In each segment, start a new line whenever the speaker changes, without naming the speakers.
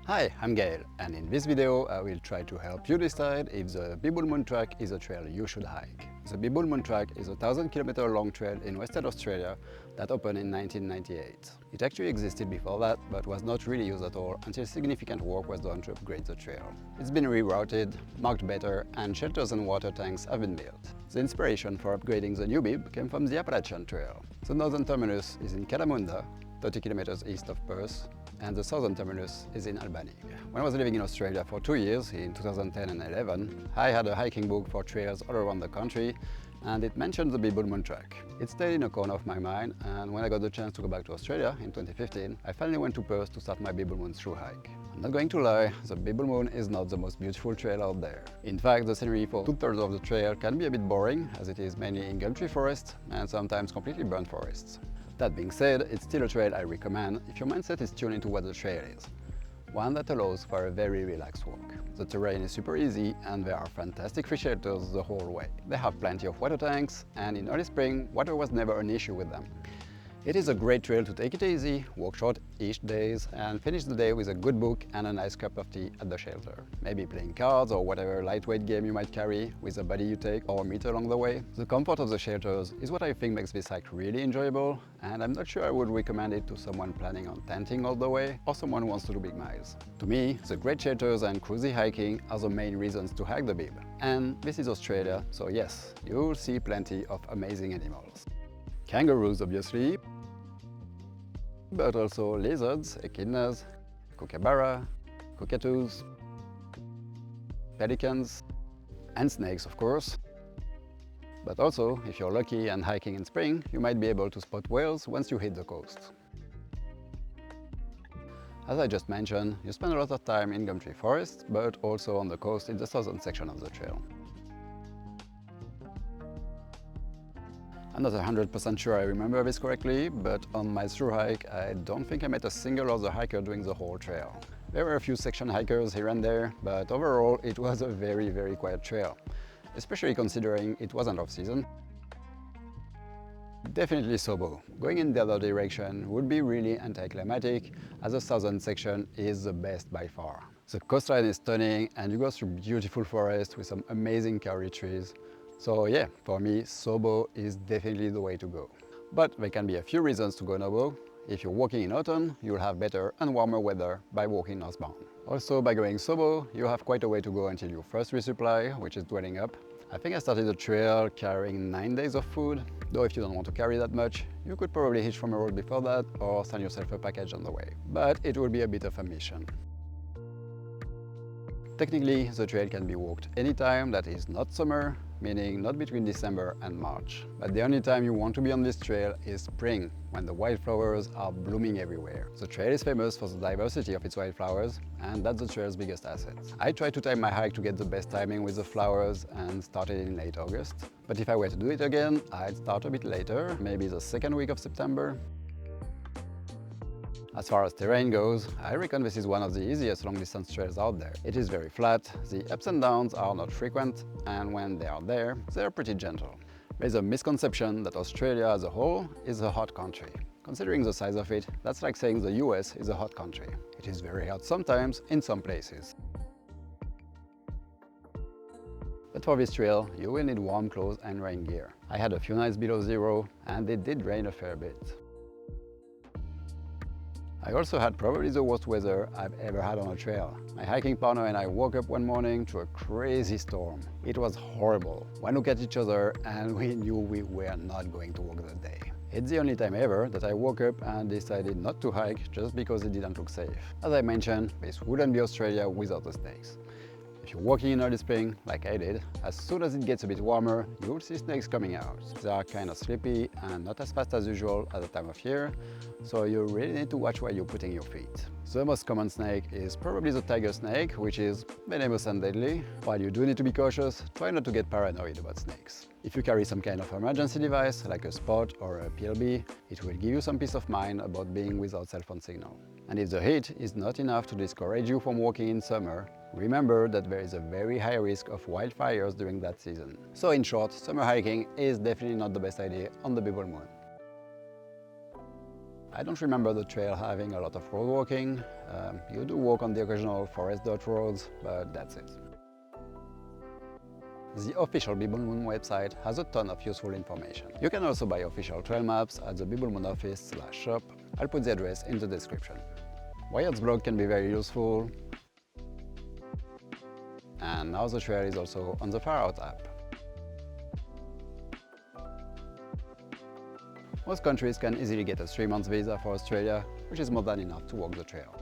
Hi, I'm Gael, and in this video I will try to help you decide if the Bibbulmun Track is a trail you should hike. The Bibbulmun Track is a 1,000-kilometer long trail in Western Australia that opened in 1998. It actually existed before that, but was not really used at all until significant work was done to upgrade the trail. It's been rerouted, marked better, and shelters and water tanks have been built. The inspiration for upgrading the new Bib came from the Appalachian Trail. The northern terminus is in Kalamunda, 30 kilometers east of Perth, and the southern terminus is in Albany. When I was living in Australia for 2 years, in 2010 and 11, I had a hiking book for trails all around the country, and it mentioned the Bibbulmun Track. It stayed in a corner of my mind, and when I got the chance to go back to Australia in 2015, I finally went to Perth to start my Bibbulmun through hike. I'm not going to lie, the Bibbulmun is not the most beautiful trail out there. In fact, the scenery for 2/3 of the trail can be a bit boring, as it is mainly in gum tree forest and sometimes completely burnt forests. That being said, it's still a trail I recommend if your mindset is tuned into what the trail is. One that allows for a very relaxed walk. The terrain is super easy and there are fantastic free shelters the whole way. They have plenty of water tanks, and in early spring, water was never an issue with them. It is a great trail to take it easy, walk short each days, and finish the day with a good book and a nice cup of tea at the shelter. Maybe playing cards or whatever lightweight game you might carry with a buddy you take or meet along the way. The comfort of the shelters is what I think makes this hike really enjoyable, and I'm not sure I would recommend it to someone planning on tenting all the way or someone who wants to do big miles. To me, the great shelters and cruisy hiking are the main reasons to hike the Bib. And this is Australia, so yes, you'll see plenty of amazing animals. Kangaroos, obviously, but also lizards, echidnas, kookaburra, cockatoos, pelicans, and snakes, of course. But also, if you're lucky and hiking in spring, you might be able to spot whales once you hit the coast. As I just mentioned, you spend a lot of time in gum tree forest, but also on the coast in the southern section of the trail. I'm not 100% sure I remember this correctly, but on my through hike, I don't think I met a single other hiker doing the whole trail. There were a few section hikers here and there, but overall it was a very quiet trail, especially considering it wasn't off-season. Definitely Sobo. Going in the other direction would be really anticlimactic, as the southern section is the best by far. The coastline is stunning and you go through beautiful forests with some amazing kauri trees. So yeah, for me, Sobo is definitely the way to go. But there can be a few reasons to go Sobo. If you're walking in autumn, you'll have better and warmer weather by walking northbound. Also, by going Sobo, you have quite a way to go until your first resupply, which is dwelling up. I think I started the trail carrying 9 days of food, though if you don't want to carry that much, you could probably hitch from a road before that or send yourself a package on the way. But it will be a bit of a mission. Technically, the trail can be walked anytime that is not summer, meaning not between December and March. But the only time you want to be on this trail is spring, when the wildflowers are blooming everywhere. The trail is famous for the diversity of its wildflowers, and that's the trail's biggest asset. I try to time my hike to get the best timing with the flowers and started in late August. But if I were to do it again, I'd start a bit later, maybe the second week of September. As far as terrain goes, I reckon this is one of the easiest long-distance trails out there. It is very flat, the ups and downs are not frequent, and when they are there, they're pretty gentle. There's a misconception that Australia as a whole is a hot country. Considering the size of it, that's like saying the US is a hot country. It is very hot sometimes in some places. But for this trail, you will need warm clothes and rain gear. I had a few nights below zero, and it did rain a fair bit. I also had probably the worst weather I've ever had on a trail. My hiking partner and I woke up one morning to a crazy storm. It was horrible. One look at each other and we knew we were not going to walk that day. It's the only time ever that I woke up and decided not to hike just because it didn't look safe. As I mentioned, this wouldn't be Australia without the snakes. If you're walking in early spring, like I did, as soon as it gets a bit warmer, you'll see snakes coming out. They are kind of sleepy and not as fast as usual at the time of year, so you really need to watch where you're putting your feet. The most common snake is probably the tiger snake, which is venomous and deadly. While you do need to be cautious, try not to get paranoid about snakes. If you carry some kind of emergency device, like a spot or a PLB, it will give you some peace of mind about being without cell phone signal. And if the heat is not enough to discourage you from walking in summer, remember that there is a very high risk of wildfires during that season. So in short, summer hiking is definitely not the best idea on the Bibbulmun. I don't remember the trail having a lot of road walking. You do walk on the occasional forest dirt roads, but that's it. The official Bibbulmun website has a ton of useful information. You can also buy official trail maps at the Bibbulmun office/shop. I'll put the address in the description. Wyatt's blog can be very useful. And now the trail is also on the Farout app. Most countries can easily get a 3-month visa for Australia, which is more than enough to walk the trail.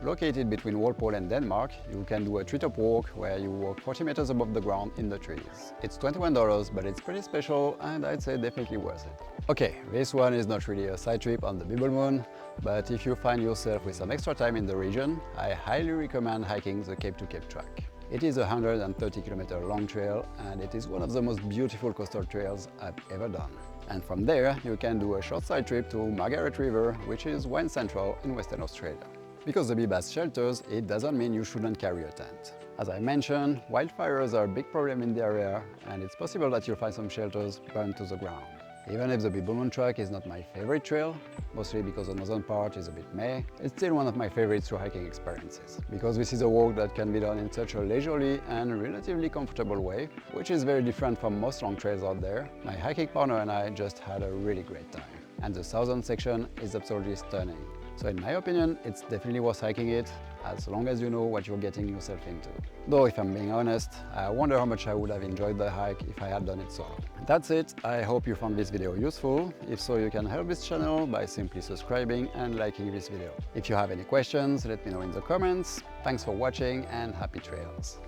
Located between Walpole and Denmark, you can do a treetop walk where you walk 40 meters above the ground in the trees. It's $21, but it's pretty special and I'd say definitely worth it. Okay, this one is not really a side trip on the Bibbulmun, but if you find yourself with some extra time in the region, I highly recommend hiking the Cape to Cape track. It is a 130-kilometer long trail and it is one of the most beautiful coastal trails I've ever done. And from there, you can do a short side trip to Margaret River, which is Wine Central in Western Australia. Because the bee has shelters, it doesn't mean you shouldn't carry a tent. As I mentioned, wildfires are a big problem in the area, and it's possible that you'll find some shelters burned to the ground. Even if the Bibbulmun Track is not my favorite trail, mostly because the northern part is a bit meh, it's still one of my favorite through hiking experiences. Because this is a walk that can be done in such a leisurely and relatively comfortable way, which is very different from most long trails out there, my hiking partner and I just had a really great time. And the southern section is absolutely stunning. So in my opinion, it's definitely worth hiking it, as long as you know what you're getting yourself into. Though if I'm being honest, I wonder how much I would have enjoyed the hike if I had done it solo. That's it, I hope you found this video useful. If so, you can help this channel by simply subscribing and liking this video. If you have any questions, let me know in the comments. Thanks for watching and happy trails!